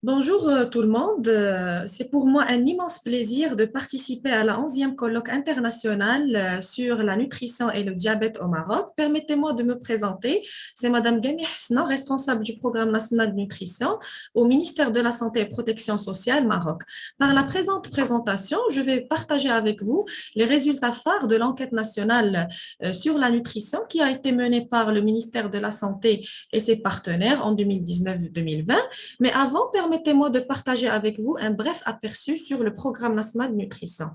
Bonjour tout le monde. C'est pour moi un immense plaisir de participer à la 11e colloque international sur la nutrition et le diabète au Maroc. Permettez-moi de me présenter. C'est Madame Gami Hsna, responsable du programme national de nutrition au ministère de la Santé et Protection sociale Maroc. Par la présente présentation, je vais partager avec vous les résultats phares de l'enquête nationale sur la nutrition qui a été menée par le ministère de la Santé et ses partenaires en 2019-2020. Mais avant, permettez-moi de partager avec vous un bref aperçu sur le programme national de nutrition.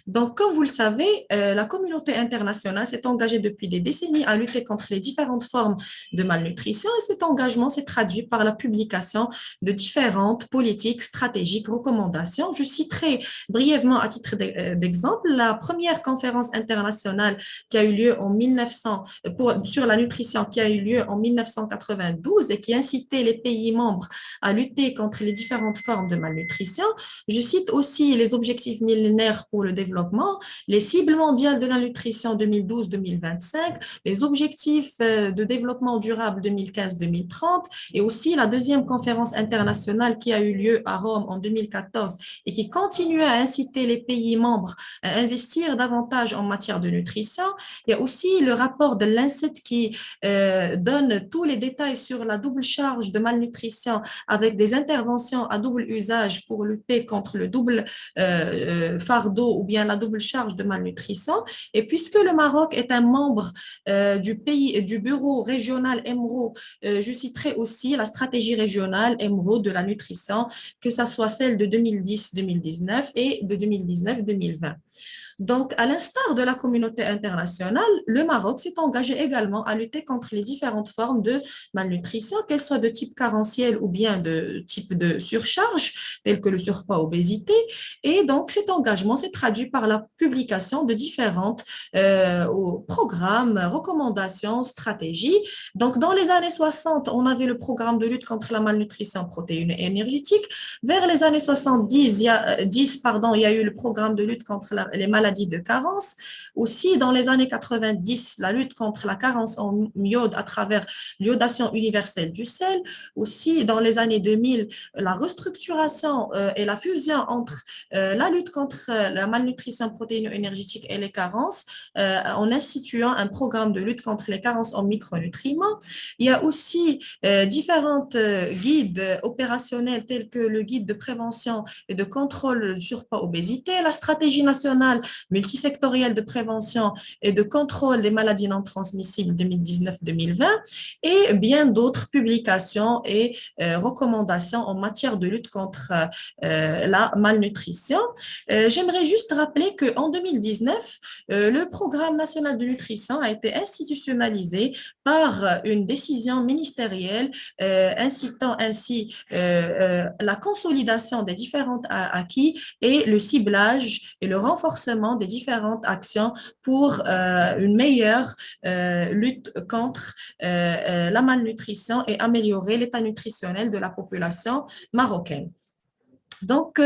Donc, comme vous le savez, la communauté internationale s'est engagée depuis des décennies à lutter contre les différentes formes de malnutrition et cet engagement s'est traduit par la publication de différentes politiques, stratégiques, recommandations. Je citerai brièvement à titre d'exemple la première conférence internationale qui a eu lieu en 1900 sur la nutrition qui a eu lieu en 1992 et qui incitait les pays membres à lutter contre les différentes formes de malnutrition. Je cite aussi les objectifs millénaires pour le développement, les cibles mondiales de la nutrition 2012-2025, les objectifs de développement durable 2015-2030 et aussi la deuxième conférence internationale qui a eu lieu à Rome en 2014 et qui continue à inciter les pays membres à investir davantage en matière de nutrition. Il y a aussi le rapport de l'INSET qui donne tous les détails sur la double charge de malnutrition avec des interventions à double usage pour lutter contre le double fardeau ou bien la double charge de malnutrition. Et puisque le Maroc est un membre du bureau régional EMRO, je citerai aussi la stratégie régionale EMRO de la nutrition, que ce soit celle de 2010-2019 et de 2019-2020. Donc, à l'instar de la communauté internationale, le Maroc s'est engagé également à lutter contre les différentes formes de malnutrition, qu'elles soient de type carentiel ou bien de type de surcharge, telles que le surpoids, obésité. Et donc, cet engagement s'est traduit par la publication de différentes programmes, recommandations, stratégies. Donc, dans les années 60, on avait le programme de lutte contre la malnutrition protéine et énergétique. Vers les années 70, il y a eu le programme de lutte contre les maladies de carence. Aussi, dans les années 90, la lutte contre la carence en iode à travers l'iodation universelle du sel. Aussi, dans les années 2000, la restructuration et la fusion entre la lutte contre la malnutrition protéino-énergétique et les carences en instituant un programme de lutte contre les carences en micronutriments. Il y a aussi différents guides opérationnels tels que le guide de prévention et de contrôle du surpoids obésité, la stratégie nationale multisectorielle de prévention et de contrôle des maladies non transmissibles 2019-2020 et bien d'autres publications et recommandations en matière de lutte contre la malnutrition. J'aimerais juste rappeler qu'en 2019, le programme national de nutrition a été institutionnalisé par une décision ministérielle incitant ainsi la consolidation des différents acquis et le ciblage et le renforcement des différentes actions pour une meilleure lutte contre la malnutrition et améliorer l'état nutritionnel de la population marocaine. Donc,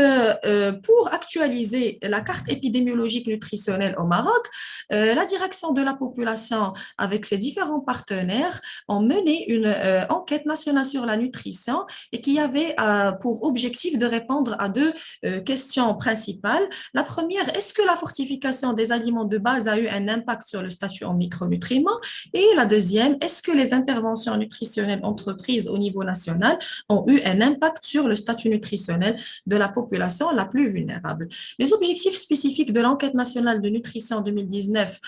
pour actualiser la carte épidémiologique nutritionnelle au Maroc, la direction de la population, avec ses différents partenaires, ont mené une enquête nationale sur la nutrition et qui avait pour objectif de répondre à deux questions principales. La première, est-ce que la fortification des aliments de base a eu un impact sur le statut en micronutriments? Et la deuxième, est-ce que les interventions nutritionnelles entreprises au niveau national ont eu un impact sur le statut nutritionnel de la population la plus vulnérable. Les objectifs spécifiques de l'enquête nationale de nutrition 2019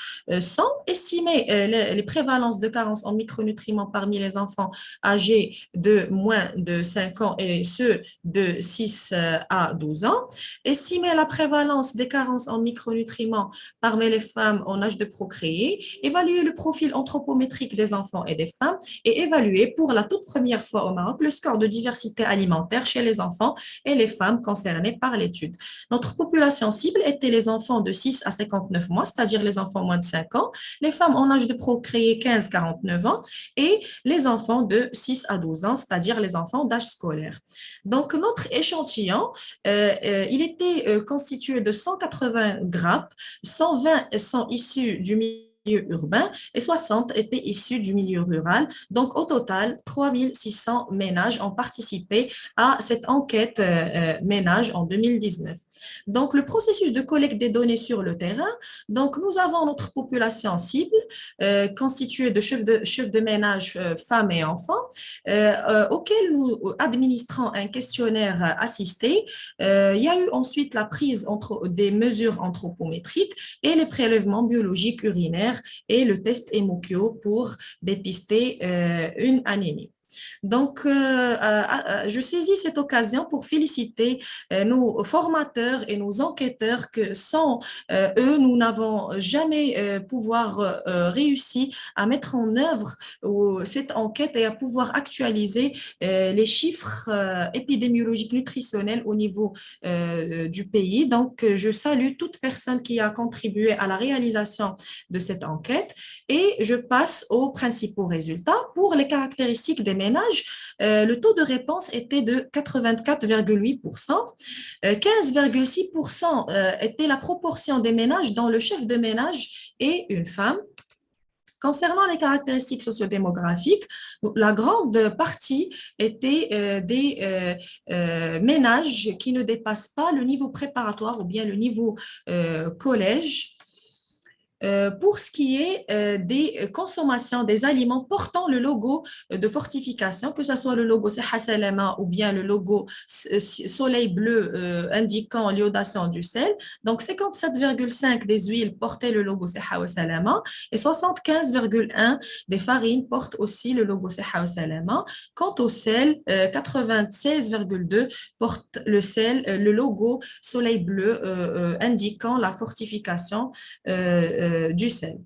sont estimer les prévalences de carences en micronutriments parmi les enfants âgés de moins de 5 ans et ceux de 6 à 12 ans, estimer la prévalence des carences en micronutriments parmi les femmes en âge de procréer, évaluer le profil anthropométrique des enfants et des femmes et évaluer pour la toute première fois au Maroc le score de diversité alimentaire chez les enfants et les femmes concernées par l'étude. Notre population cible était les enfants de 6 à 59 mois, c'est-à-dire les enfants moins de 5 ans, les femmes en âge de procréer 15-49 ans et les enfants de 6 à 12 ans, c'est-à-dire les enfants d'âge scolaire. Donc, notre échantillon, il était constitué de 180 grappes, 120 sont issus du urbain et 60 étaient issus du milieu rural. Donc, au total, 3600 ménages ont participé à cette enquête ménage en 2019. Donc, le processus de collecte des données sur le terrain, donc nous avons notre population cible constituée de chefs de ménage, femmes et enfants, auxquels nous administrons un questionnaire assisté. Il y a eu ensuite la prise des mesures anthropométriques et les prélèvements biologiques urinaires et le test hémochio pour dépister une anémie. Donc, je saisis cette occasion pour féliciter nos formateurs et nos enquêteurs que sans eux, nous n'avons jamais pouvoir réussi à mettre en œuvre cette enquête et à pouvoir actualiser les chiffres épidémiologiques nutritionnels au niveau du pays. Donc, je salue toute personne qui a contribué à la réalisation de cette enquête et je passe aux principaux résultats. Pour les caractéristiques des ménages, le taux de réponse était de 84,8%. 15,6% était la proportion des ménages dont le chef de ménage est une femme. Concernant les caractéristiques sociodémographiques, la grande partie était ménages qui ne dépassent pas le niveau préparatoire ou bien le niveau collège. Pour ce qui est des consommations des aliments portant le logo de fortification, que ce soit le logo Seha Salama ou bien le logo soleil bleu indiquant l'iodation du sel. Donc, 57,5 des huiles portaient le logo Seha Salama et 75,1 des farines portent aussi le logo Seha Salama. Quant au sel, 96,2 portent le logo soleil bleu indiquant la fortification du sel.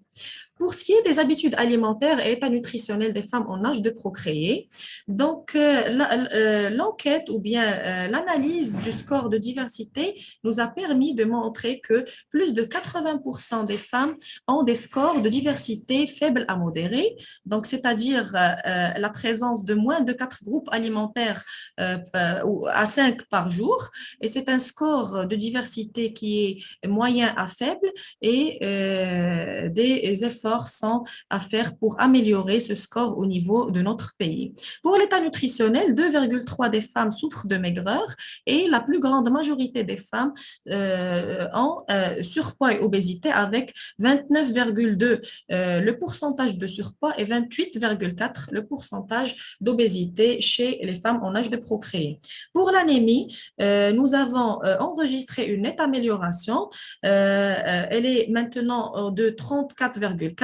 Pour ce qui est des habitudes alimentaires et état nutritionnel des femmes en âge de procréer, donc l'enquête ou bien l'analyse du score de diversité nous a permis de montrer que plus de 80% des femmes ont des scores de diversité faibles à modérés, donc c'est-à-dire la présence de moins de 4 groupes alimentaires à 5 par jour, et c'est un score de diversité qui est moyen à faible et des efforts sont à faire pour améliorer ce score au niveau de notre pays. Pour l'état nutritionnel, 2,3 des femmes souffrent de maigreur et la plus grande majorité des femmes ont surpoids et obésité avec 29,2 le pourcentage de surpoids et 28,4 le pourcentage d'obésité chez les femmes en âge de procréer. Pour l'anémie, nous avons enregistré une nette amélioration. Elle est maintenant de 34,4.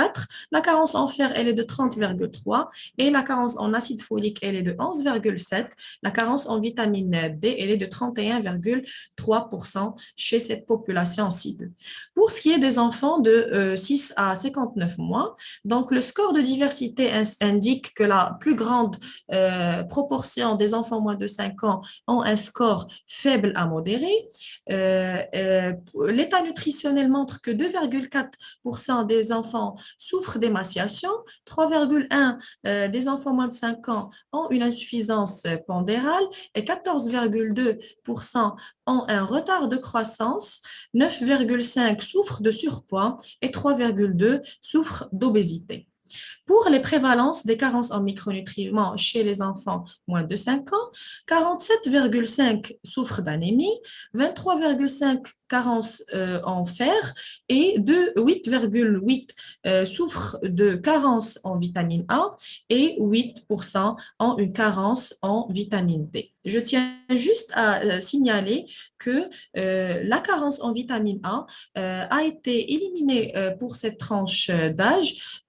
La carence en fer, elle est de 30,3 et la carence en acide folique, elle est de 11,7. La carence en vitamine D, elle est de 31,3% chez cette population cible. Pour ce qui est des enfants de 6 à 59 mois, donc le score de diversité indique que la plus grande proportion des enfants moins de 5 ans ont un score faible à modéré. L'état nutritionnel montre que 2,4% des enfants souffrent d'émaciation, 3,1% des enfants moins de 5 ans ont une insuffisance pondérale et 14,2% ont un retard de croissance, 9,5% souffrent de surpoids et 3,2% souffrent d'obésité. Pour les prévalences des carences en micronutriments chez les enfants moins de 5 ans, 47,5 souffrent d'anémie, 23,5 carences en fer et 8,8 souffrent de carence en vitamine A et 8% ont une carence en vitamine D. Je tiens juste à signaler que la carence en vitamine A a été éliminée pour cette tranche d'âge.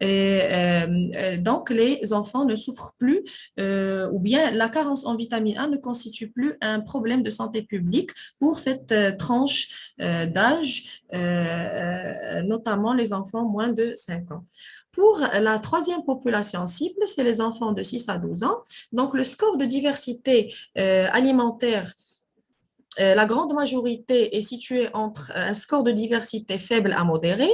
Donc, les enfants ne souffrent plus ou bien la carence en vitamine A ne constitue plus un problème de santé publique pour cette tranche d'âge, notamment les enfants moins de 5 ans. Pour la troisième population cible, c'est les enfants de 6 à 12 ans. Donc, le score de diversité alimentaire, la grande majorité est située entre un score de diversité faible à modéré.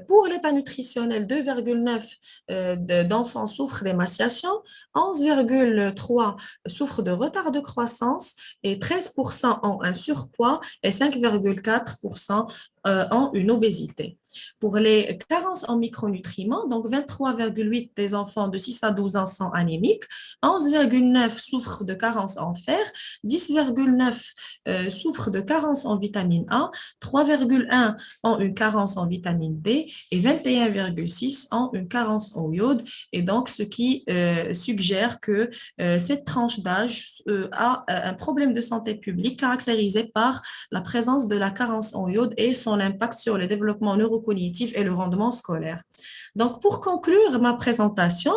Pour l'état nutritionnel, 2,9 d'enfants souffrent d'émaciation, 11,3 souffrent de retard de croissance et 13% ont un surpoids et 5,4% ont une obésité. Pour les carences en micronutriments, donc 23,8 des enfants de 6 à 12 ans sont anémiques, 11,9 souffrent de carences en fer, 10,9 souffrent de carences en vitamine A, 3,1 ont une carence en vitamine D et 21,6 ont une carence en iode. Et donc, ce qui suggère que cette tranche d'âge a un problème de santé publique caractérisé par la présence de la carence en iode et son impact sur le développement neurocognitif et le rendement scolaire. Donc, pour conclure ma présentation,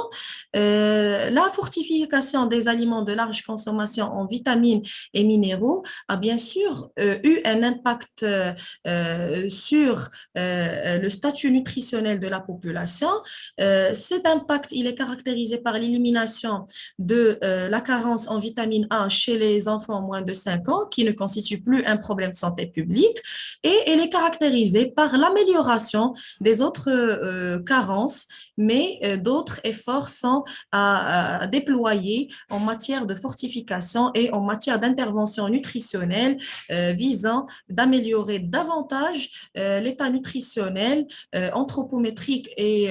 la fortification des aliments de large consommation en vitamines et minéraux a bien sûr eu un impact sur le statut nutritionnel de la population. Cet impact, il est caractérisé par l'élimination de la carence en vitamine A chez les enfants moins de 5 ans, qui ne constitue plus un problème de santé publique, et elle est caractérisée par l'amélioration des autres carences, mais d'autres efforts sont à déployer en matière de fortification et en matière d'intervention nutritionnelle visant d'améliorer davantage l'état nutritionnel, anthropométrique et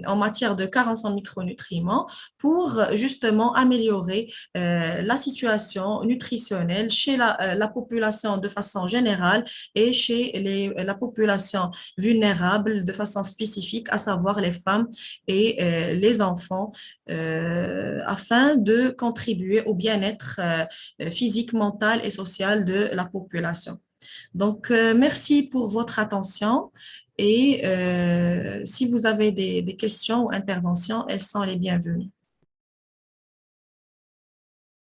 en matière de carence en micronutriments pour justement améliorer la situation nutritionnelle chez la population de façon générale et chez la population vulnérable de façon spécifique, à savoir les femmes et les enfants, afin de contribuer au bien-être physique, mental et social de la population. Donc, merci pour votre attention et si vous avez des questions ou interventions, elles sont les bienvenues.